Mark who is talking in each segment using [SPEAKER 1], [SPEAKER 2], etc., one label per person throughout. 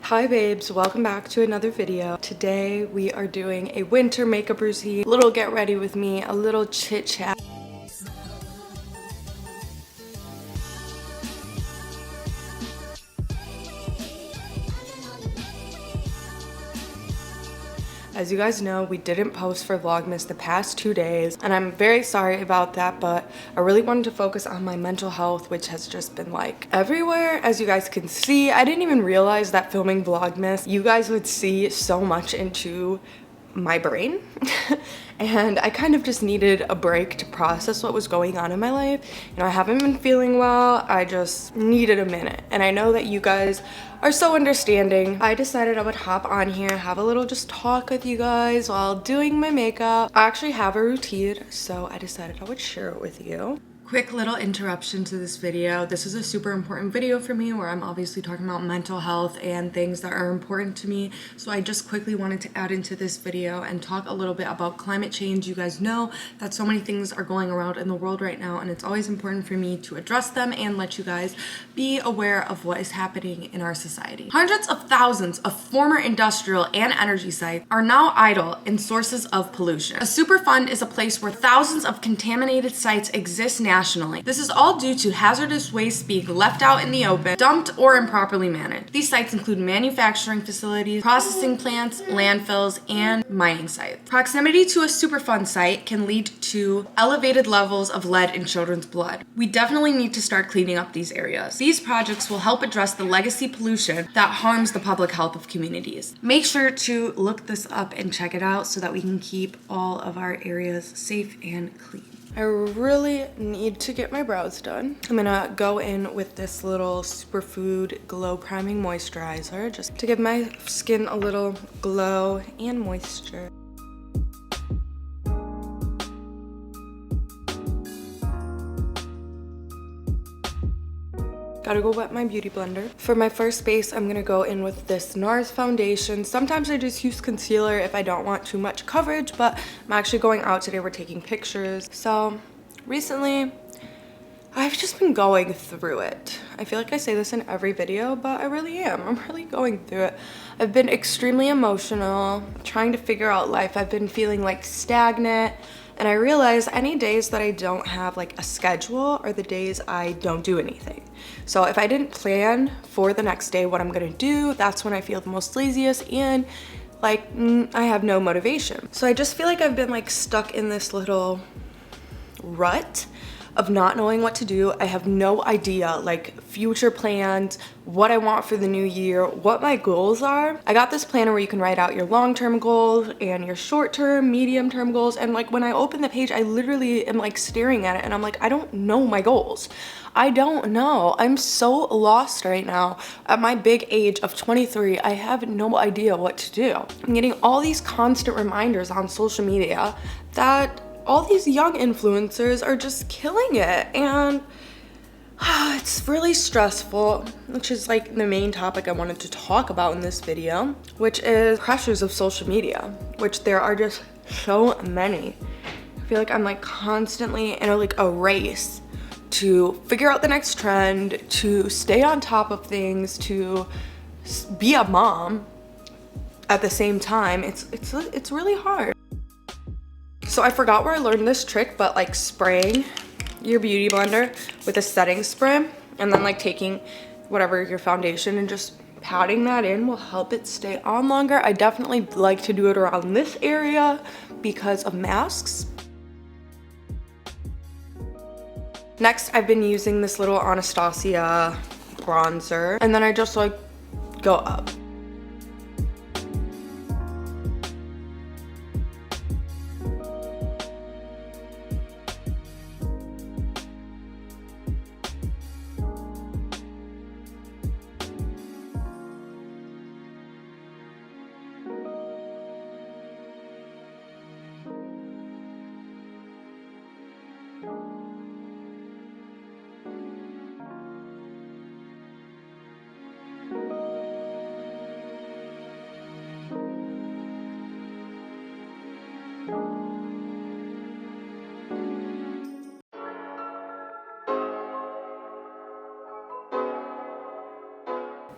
[SPEAKER 1] Hi babes, welcome back to another video. Today we are doing a winter makeup routine, a little get ready with me, a little chit chat. As you guys know, we didn't post for Vlogmas the past 2 days, and I'm very sorry about that, but I really wanted to focus on my mental health, which has just been like everywhere. As you guys can see, I didn't even realize that filming Vlogmas, you guys would see so much into my brain. And I kind of just needed a break to process what was going on in my life. You know, I haven't been feeling well. I just needed a minute. And I know that you guys are so understanding. I decided I would hop on here, have a little just talk with you guys while doing my makeup. I actually have a routine, so I decided I would share it with you. Quick little interruption to this video. This is a super important video for me where I'm obviously talking about mental health and things that are important to me. So I just quickly wanted to add into this video and talk a little bit about climate change. You guys know that so many things are going around in the world right now, and it's always important for me to address them and let you guys be aware of what is happening in our society. Hundreds of thousands of former industrial and energy sites are now idle in sources of pollution. A Superfund is a place where thousands of contaminated sites exist nationally. This is all due to hazardous waste being left out in the open, dumped, or improperly managed. These sites include manufacturing facilities, processing plants, landfills, and mining sites. Proximity to a Superfund site can lead to elevated levels of lead in children's blood. We definitely need to start cleaning up these areas. These projects will help address the legacy pollution that harms the public health of communities. Make sure to look this up and check it out so that we can keep all of our areas safe and clean. I really need to get my brows done. I'm gonna go in with this little Superfood Glow Priming Moisturizer just to give my skin a little glow and moisture. Gotta go wet my beauty blender. For my first base, I'm gonna go in with this NARS foundation. Sometimes I just use concealer if I don't want too much coverage, but I'm actually going out today. We're taking pictures. So recently, I've just been going through it. I feel like I say this in every video, but I really am. I'm really going through it. I've been extremely emotional, trying to figure out life. I've been feeling like stagnant. And I realize any days that I don't have like a schedule are the days I don't do anything. So if I didn't plan for the next day what I'm gonna do, that's when I feel the most laziest and like I have no motivation. So I just feel like I've been like stuck in this little rut of not knowing what to do. I have no idea like future plans, what I want for the new year, what my goals are. I got this planner where you can write out your long-term goals and your short-term, medium-term goals. And like when I open the page, I literally am like staring at it and I'm like, I don't know my goals. I don't know. I'm so lost right now. At my big age of 23, I have no idea what to do. I'm getting all these constant reminders on social media that all these young influencers are just killing it, and it's really stressful, which is like the main topic I wanted to talk about in this video, which is pressures of social media, which there are just so many. I feel like I'm like constantly in a race to figure out the next trend, to stay on top of things, to be a mom at the same time. It's really hard. So I forgot where I learned this trick, but like spraying your beauty blender with a setting spray and then like taking whatever your foundation and just patting that in will help it stay on longer. I definitely like to do it around this area because of masks. Next, I've been using this little Anastasia bronzer, and then I just like go up.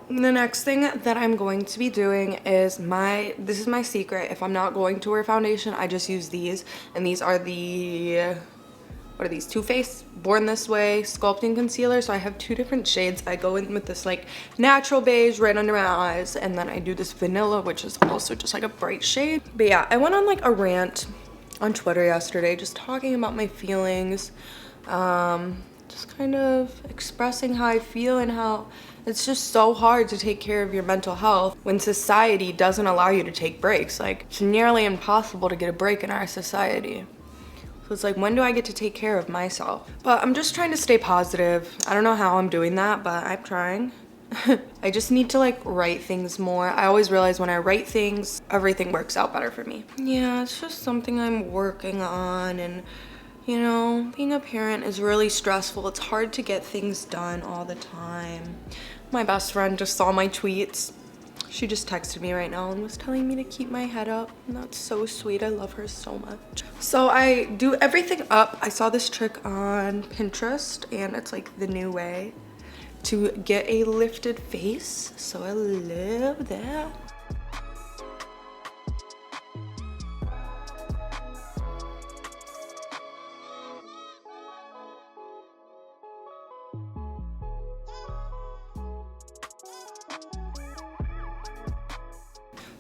[SPEAKER 1] the next thing that I'm going to be doing is this is my secret. If I'm not going to wear foundation, I just use these. And these are the, what are these? Too Faced Born This Way Sculpting Concealer. So I have 2 different shades. I go in with this like natural beige right under my eyes. And then I do this vanilla, which is also just like a bright shade. But yeah, I went on like a rant on Twitter yesterday, just talking about my feelings. Just kind of expressing how I feel and how it's just so hard to take care of your mental health when society doesn't allow you to take breaks. Like, it's nearly impossible to get a break in our society. So it's like, when do I get to take care of myself? But I'm just trying to stay positive. I don't know how I'm doing that, but I'm trying. I just need to like write things more. I always realize when I write things, everything works out better for me. Yeah, it's just something I'm working on. And you know, being a parent is really stressful. It's hard to get things done all the time. My best friend just saw my tweets. She just texted me right now and was telling me to keep my head up. And that's so sweet. I love her so much. So I do everything up. I saw this trick on Pinterest and it's like the new way to get a lifted face. So I love that.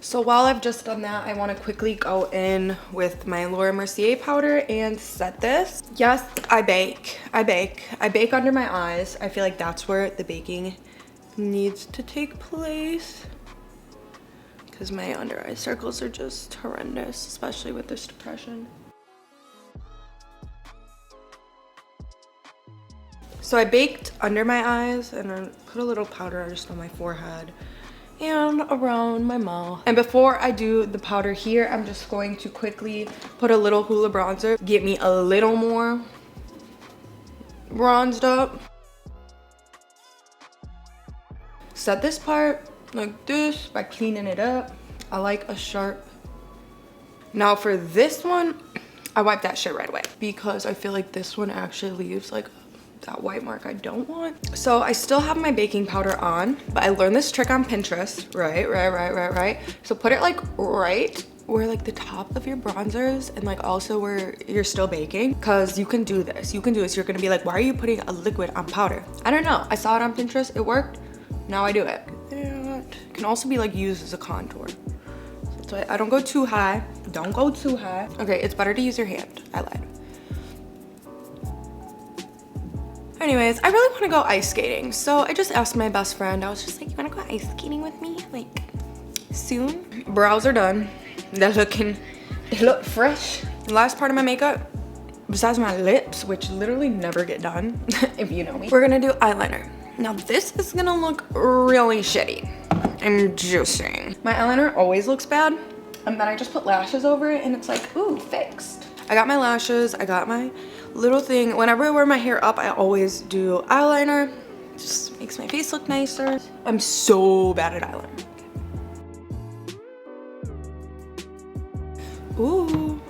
[SPEAKER 1] So while I've just done that, I want to quickly go in with my Laura Mercier powder and set this. Yes, I bake under my eyes. I feel like that's where the baking needs to take place because my under eye circles are just horrendous, especially with this depression. So I baked under my eyes and then put a little powder just on my forehead and around my mouth. And before I do the powder here, I'm just going to quickly put a little Hoola bronzer, get me a little more bronzed up. Set this part like this by cleaning it up. I like a sharp. Now for this one, I wipe that shit right away because I feel like this one actually leaves like that white mark I don't want. So I still have my baking powder on, but I learned this trick on Pinterest. Right. So put it like right where like the top of your bronzers and like also where you're still baking, because you can do this. You're gonna be like, why are you putting a liquid on powder? I don't know. I saw it on Pinterest. It worked. Now I do it. It can also be like used as a contour. So I don't go too high. Don't go too high. Okay, it's better to use your hand. I lied. Anyways, I really want to go ice skating. So I just asked my best friend. I was just like, you want to go ice skating with me? Like, soon? Brows are done. They look fresh. The last part of my makeup, besides my lips, which literally never get done, if you know me, we're gonna do eyeliner. Now this is gonna look really shitty. I'm just saying. My eyeliner always looks bad, and then I just put lashes over it and it's like, ooh, fixed. I got my lashes, I got my little thing. Whenever I wear my hair up, I always do eyeliner. Just makes my face look nicer. I'm so bad at eyeliner. Ooh.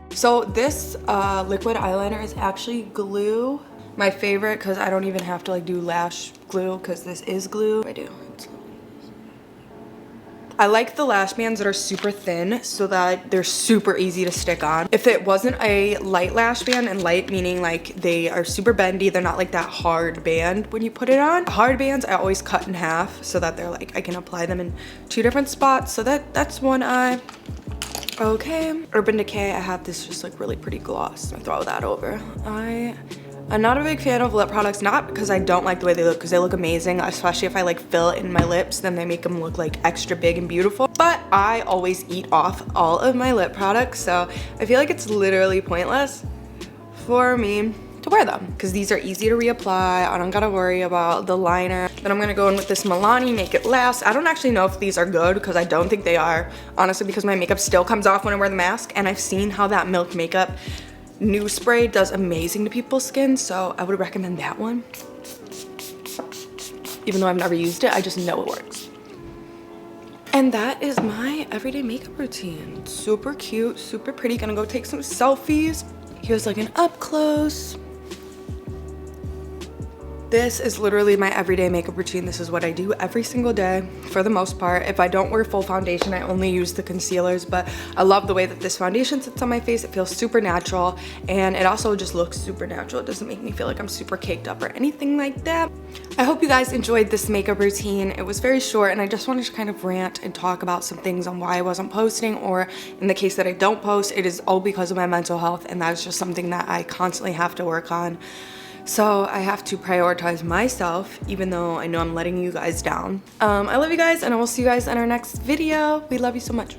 [SPEAKER 1] So this liquid eyeliner is actually glue. My favorite, because I don't even have to like do lash glue because this is glue. I do. I like the lash bands that are super thin so that they're super easy to stick on. If it wasn't a light lash band, and light meaning like they are super bendy, they're not like that hard band when you put it on. Hard bands I always cut in half so that they're like, I can apply them in 2 different spots. So that's one eye. Okay, Urban Decay, I have this just like really pretty gloss. I'll throw that over. I'm not a big fan of lip products, not because I don't like the way they look, because they look amazing, especially if I like fill it in my lips, then they make them look like extra big and beautiful. But I always eat off all of my lip products, so I feel like it's literally pointless for me to wear them, because these are easy to reapply. I don't gotta worry about the liner. Then I'm gonna go in with this Milani Make It Last. I don't actually know if these are good, because I don't think they are, honestly, because my makeup still comes off when I wear the mask, and I've seen how that Milk Makeup new spray does amazing to people's skin, so I would recommend that one. Even though I've never used it, I just know it works. And that is my everyday makeup routine. Super cute, super pretty. Gonna go take some selfies. Here's like an up close. this is literally my everyday makeup routine. This is what I do every single day for the most part. If I don't wear full foundation, I only use the concealers, but I love the way that this foundation sits on my face. It feels super natural, and it also just looks super natural. It doesn't make me feel like I'm super caked up or anything like that. I hope you guys enjoyed this makeup routine. It was very short, and I just wanted to kind of rant and talk about some things on why I wasn't posting, or in the case that I don't post, it is all because of my mental health, and that is just something that I constantly have to work on. So I have to prioritize myself, even though I know I'm letting you guys down. I love you guys, and I will see you guys in our next video. We love you so much.